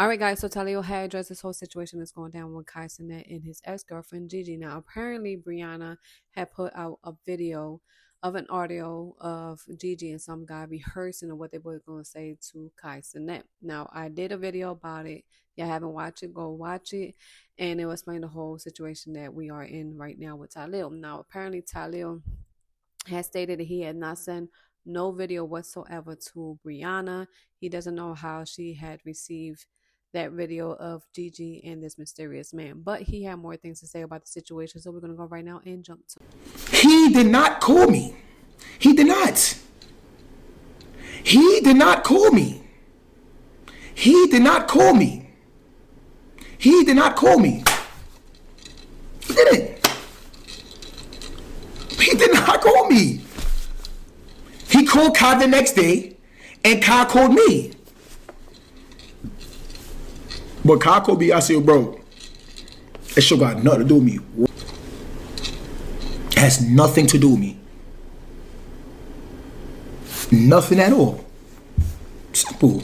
All right, guys. So TyLil had addressed this whole situation that's going down with Cenat and his ex-girlfriend Gigi. Now, apparently, Brianna had put out a video of an audio of Gigi and some guy rehearsing what they were going to say to Cenat. Now, I did a video about it. If you haven't watched it, go watch it, and it will explain the whole situation that we are in right now with TyLil. Now, apparently, TyLil has stated that he had not sent no video whatsoever to Brianna. He doesn't know how she had received that video of Gigi and this mysterious man. But he had more things to say about the situation, so we're going to go right now and jump to it. He did not call me. He did not. He did not call me. He did not call me. He did not call me. He didn't. He did not call me. He called Kai the next day, and Kai called me. But Kai called me, I said, bro, that shit got nothing to do with me. It has nothing to do with me. Nothing at all. Simple.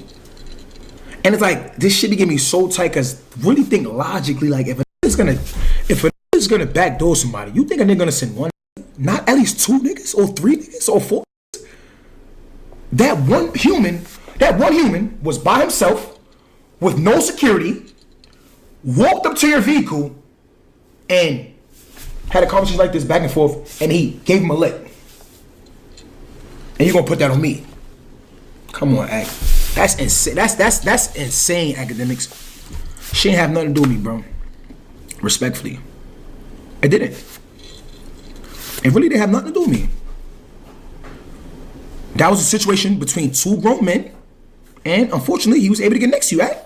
And it's like, this shit be getting me so tight, because really think logically, like, if a nigga's gonna backdoor somebody, you think a nigga gonna send one, not at least two niggas, or three niggas, or four niggas? That one human was by himself, with no security, walked up to your vehicle and had a conversation like this back and forth, and he gave him a lick. And you're gonna put that on me? Come on, act. That's insane. That's insane, academics. She ain't have nothing to do with me, bro. Respectfully. It didn't. It really didn't have nothing to do with me. That was a situation between two grown men, and unfortunately, he was able to get next to you, Act.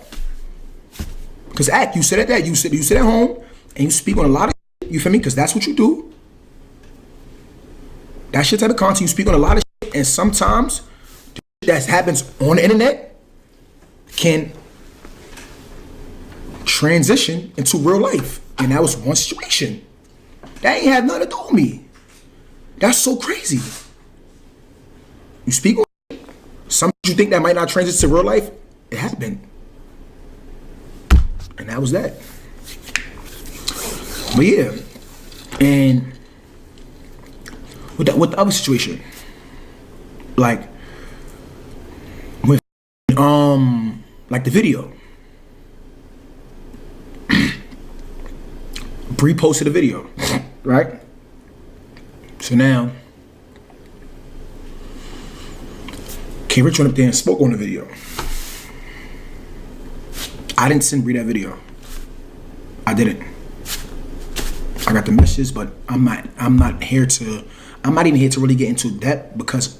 Because Act, you sit at home and you speak on a lot of shit, you feel me? Because that's what you do. That shit type of content, you speak on a lot of shit, and sometimes the shit that happens on the internet can transition into real life. And that was one situation. That ain't had nothing to do with me. That's so crazy. You speak on shit, some you think that might not transition to real life, it happened. And that was that. But yeah, and with the other situation, like with like the video, Bree posted a video, right? So now, K Rich went up there and spoke on the video. I didn't send Bree that video. I didn't. I got the messages, but I'm not even here to really get into that, because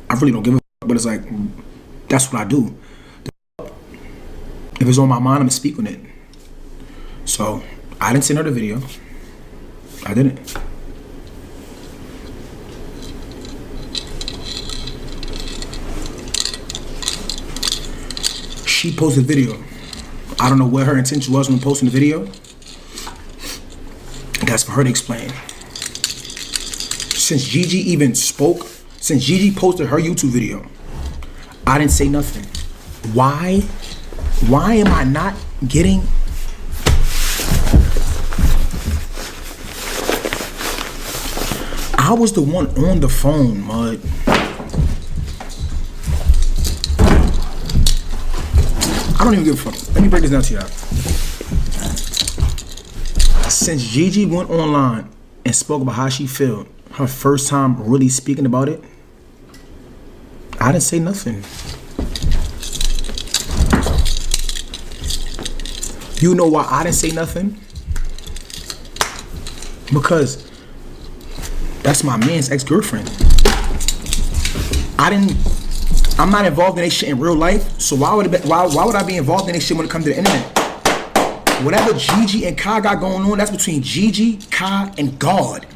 I really don't give a fuck. But it's like, that's what I do. If it's on my mind, I'm gonna speak on it. So I didn't send her the video. I didn't. She posted a video. I don't know what her intention was when posting the video. That's for her to explain. Since Gigi posted her YouTube video, I didn't say nothing. Why? Why am I not getting... I was the one on the phone, Mud. I don't even give a fuck. Let me break this down to y'all. Since Gigi went online and spoke about how she felt, her first time really speaking about it, I didn't say nothing. You know why I didn't say nothing? Because that's my man's ex-girlfriend. I'm not involved in that shit in real life, so why would I be involved in that shit when it comes to the internet? Whatever Gigi and Kai got going on, that's between Gigi, Kai, and God.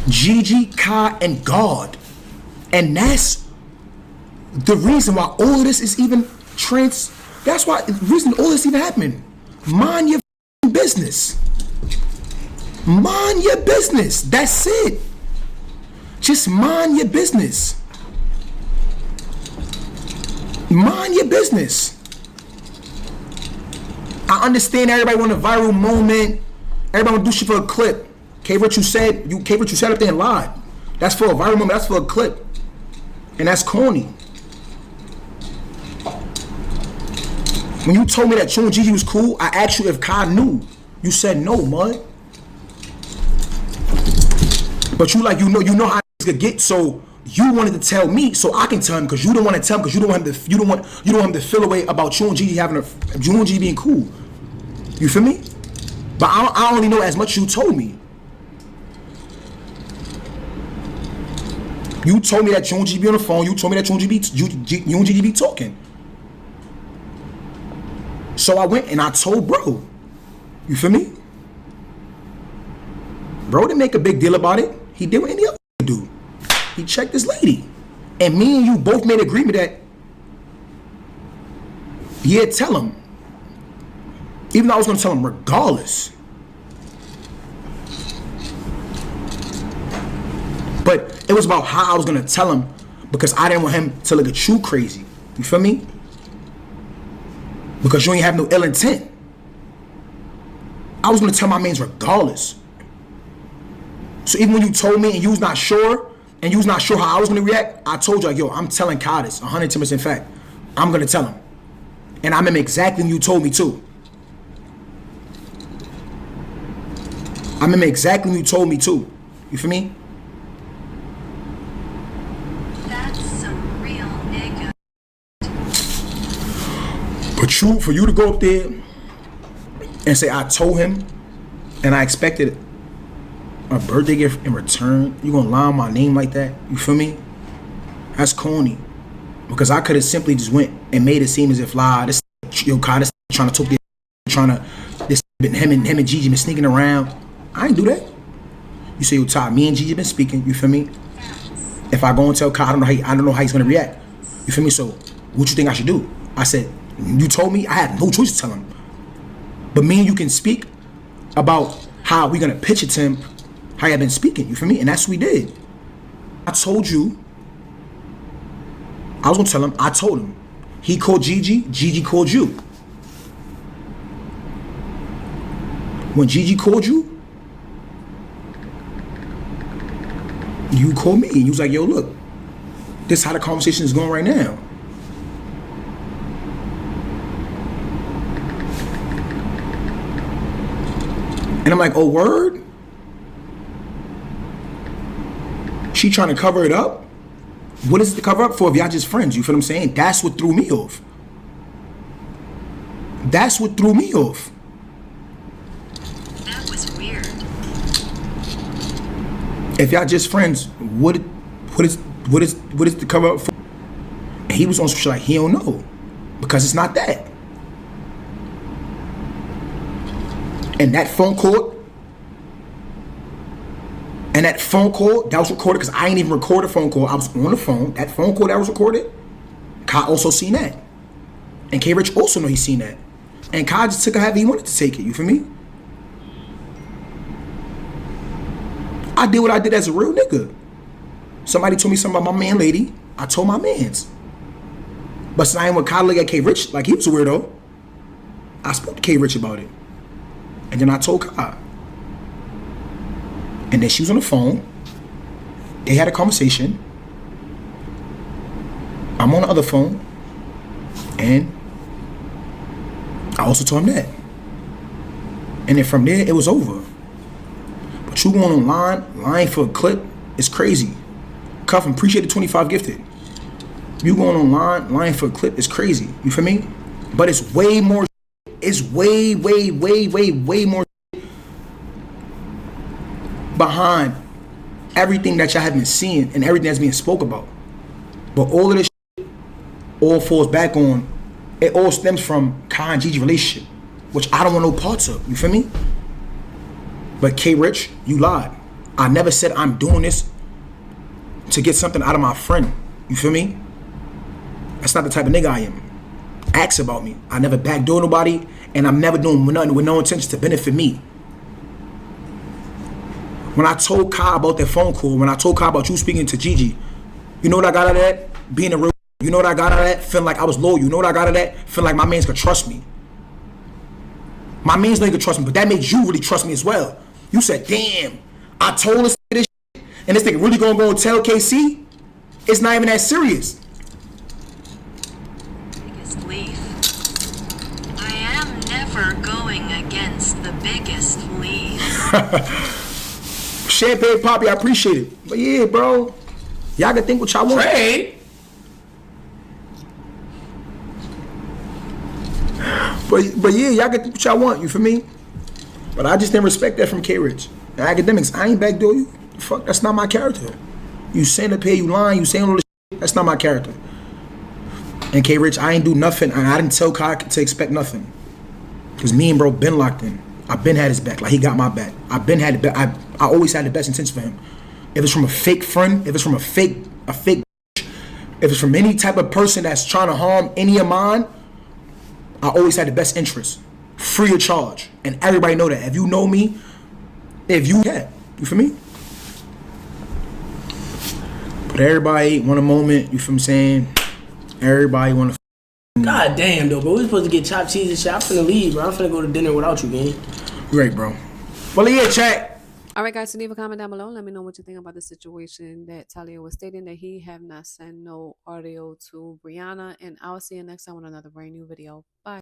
Gigi, Kai, and God. And that's the reason why all of this is even that's why the reason all this even happened. Mind your business. Mind your business. That's it. Just mind your business. Mind your business. understand everybody want a viral moment. Everybody want to do shit for a clip. K-Rich, you said up there and lied. That's for a viral moment. That's for a clip. And that's corny. When you told me that you and Gigi was cool, I asked you if Kai knew. You said no, mud. But you know how this could get, so you wanted to tell me so I can tell him because you don't want to tell him because you don't want him to feel away about you and Gigi being cool. You feel me? But I only know as much as you told me. You told me that you and Gigi be on the phone. You told me that you and Gigi be talking. So I went and I told bro. You feel me? Bro didn't make a big deal about it. He did what any other do. He checked this lady. And me and you both made agreement that, yeah, tell him. Even though I was going to tell him regardless. But it was about how I was going to tell him because I didn't want him to look at you crazy. You feel me? Because you ain't have no ill intent. I was going to tell my mans regardless. So even when you told me and you was not sure, and you was not sure how I was going to react, I told you, like, yo, I'm telling Kai this, 110% fact. I'm going to tell him. And I remember exactly when you told me too. I remember exactly when you told me too. You feel me? That's some real nigga. But for you to go up there and say, I told him, and I expected a birthday gift in return, you gonna lie on my name like that? You feel me? That's corny. Because I could have simply just went and made it seem as if, this trying to talk this, him and Gigi been sneaking around. I ain't do that. You say, yo, Ty, me and Gigi been speaking. You feel me? If I go and tell Kai, I don't know how he's gonna react. You feel me? So, what you think I should do? I said, you told me I had no choice to tell him. But me and you can speak about how we gonna pitch it to him, how you been speaking. You feel me? And that's what we did. I told you. I was gonna tell him. I told him. He called Gigi. Gigi called you. When Gigi called you, you called me and you was like, yo, look, this is how the conversation is going right now. And I'm like, oh, word? She trying to cover it up? What is it to cover up for if y'all just friends? You feel what I'm saying? That's what threw me off. That's what threw me off. That was weird. If y'all just friends, what is the cover up for? And he was on some shit like he don't know. Because it's not that. And that phone call, that was recorded because I ain't even record a phone call. I was on the phone. That phone call that was recorded, Kai also seen that. And K-Rich also know he seen that. And Kai just took it however he wanted to take it. You feel me? I did what I did as a real nigga. Somebody told me something about my man lady. I told my mans. But since I ain't with Kai look at K-Rich like he was a weirdo, I spoke to K-Rich about it. And then I told Kai. And then she was on the phone. They had a conversation. I'm on the other phone. And I also told him that. And then from there, it was over. But you going online, lying for a clip, it's crazy. Cuff, appreciate the 25 gifted. You going online, lying for a clip, it's crazy. You feel me? But it's way more. It's way more behind everything that y'all have been seeing and everything that's being spoke about. But all of this shit all falls back on, it all stems from Kai and Gigi relationship, which I don't want no parts of. You feel me? But K-Rich, you lied. I never said I'm doing this to get something out of my friend. You feel me? That's not the type of nigga I am. Ask about me. I never backdoor nobody, and I'm never doing nothing with no intention to benefit me. When I told Kai about that phone call, when I told Kai about you speaking to Gigi, you know what I got out of that? Being a real. You know what I got out of that? Feeling like I was loyal. You know what I got out of that? Feeling like my mans could trust me. My man's nigga trust me, but that made you really trust me as well. You said, damn, I told this shit, and this nigga really gonna go and tell KC? It's not even that serious. Biggest leaf. I am never going against the biggest leaf. Champagne Poppy, I appreciate it. But yeah, bro, y'all can think what y'all want. Trade. But yeah, y'all can think what y'all want, you feel me? But I just didn't respect that from K-Rich. The academics, I ain't backdoor you. Fuck, that's not my character. You saying up here, you lying, you saying all this shit, that's not my character. And K-Rich, I ain't do nothing, and I didn't tell Kai to expect nothing. Because me and bro been locked in. I been had his back, like he got my back. I been had the I always had the best intentions for him. If it's from a fake friend, if it's from a fake bitch, if it's from any type of person that's trying to harm any of mine, I always had the best interest, free of charge, and everybody know that. If you know me, you feel me? But everybody want a moment, you feel me saying? Everybody want to. God damn, though, bro. We supposed to get chopped cheese and shit. I'm finna leave, bro. I'm finna go to dinner without you, man. Great, bro. Well, yeah, chat. All right, guys, so leave a comment down below. Let me know what you think about the situation that TyLil was stating that he have not sent no audio to Brianna. And I'll see you next time with another brand new video. Bye.